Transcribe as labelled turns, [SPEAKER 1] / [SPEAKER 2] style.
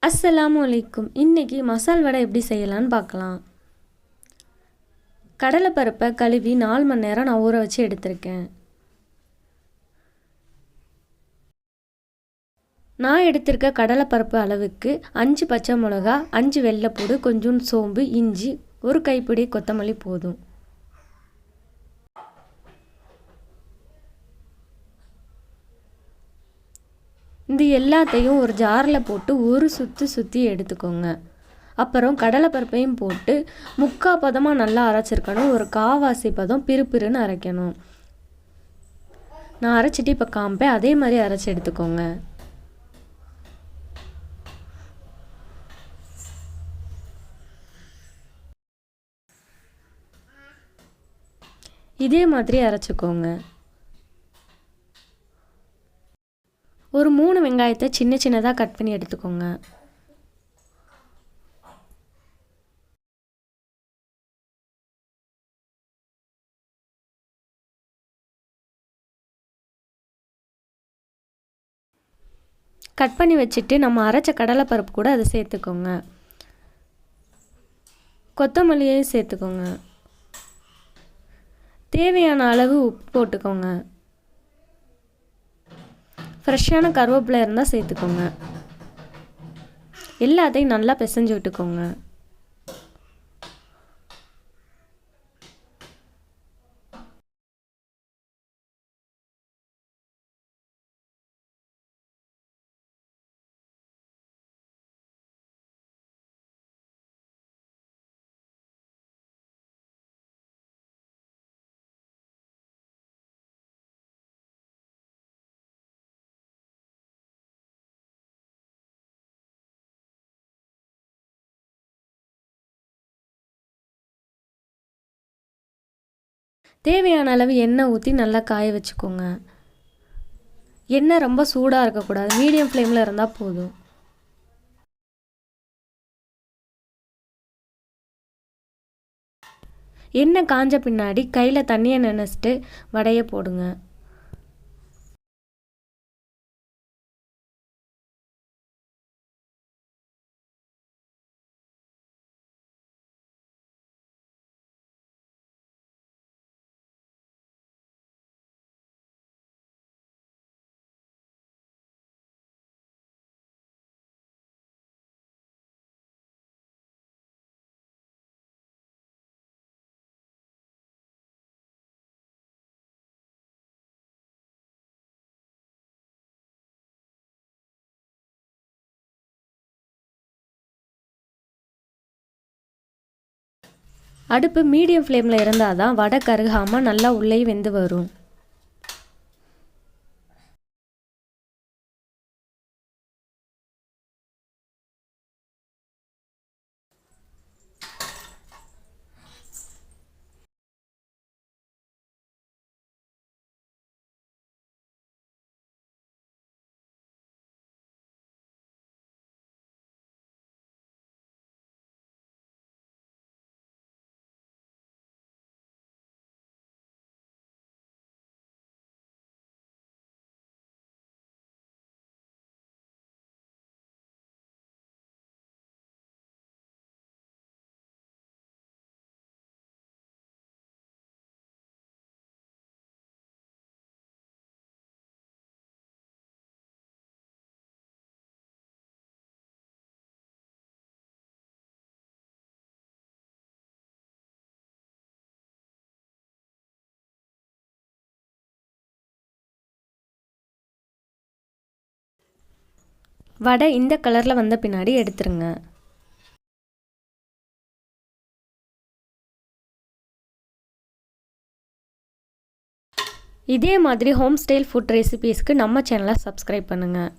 [SPEAKER 1] அஸ்ஸலாமு அலைக்கும். இன்றைக்கி மசால் வடை எப்படி செய்யலான்னு பார்க்கலாம். கடலைப்பருப்பை கழுவி 4 மணி நேரம் நான் ஊற வச்சு எடுத்திருக்கேன். நான் எடுத்திருக்க கடலைப்பருப்பு அளவுக்கு 5 பச்சை மிளகா, 5 வெள்ளைப்பூடு, கொஞ்சோண்டு சோம்பு, இஞ்சி, ஒரு கைப்பிடி கொத்தமல்லி போதும். இந்த எல்லாத்தையும் ஒரு ஜாரில் போட்டு ஒரு சுற்றி எடுத்துக்கோங்க. அப்புறம் கடலைப்பருப்பையும் போட்டு 3/4 பதமாக நல்லா அரைச்சிருக்கணும். ஒரு 1/4 பதம் பிறுபிறுன்னு அரைக்கணும். நான் அரைச்சிட்டு இப்போ காமிப்பேன், அதே மாதிரி அரைச்சி எடுத்துக்கோங்க. இதே மாதிரி அரைச்சிக்கோங்க. ஒரு 3 வெங்காயத்தை சின்ன சின்னதாக கட் பண்ணி எடுத்துக்கோங்க. கட் பண்ணி வச்சுட்டு நம்ம அரைச்ச கடலைப்பருப்பு கூட அதை சேர்த்துக்கோங்க. கொத்தமல்லியையும் சேர்த்துக்கோங்க. தேவையான அளவு உப்பு போட்டுக்கோங்க. ஃப்ரெஷ்ஷான கருவேப்பிலை இருந்தால் சேர்த்துக்கோங்க. எல்லாத்தையும் நல்லா பிசைஞ்சு விட்டுக்கோங்க. தேவையான அளவு எண்ணெய் ஊற்றி நல்லா காய வச்சுக்கோங்க. எண்ணெய் ரொம்ப சூடாக இருக்கக்கூடாது, மீடியம் ஃப்ளேமில் இருந்தால் போதும். எண்ணெய் காஞ்ச பின்னாடி கையில் தண்ணியை நினைச்சிட்டு வடையை போடுங்க. அடுப்பு மீடியம் ஃப்ளேமில் இருந்தால் தான் வடை கருகாமல் நல்லா உள்ளே வெந்து வரும். வடை இந்த கலரில் வந்த பின்னாடி எடுத்துருங்க. இதே மாதிரி ஹோம் ஸ்டைல் ஃபுட் ரெசிபீஸ்க்கு நம்ம சேனலை சப்ஸ்கிரைப் பண்ணுங்கள்.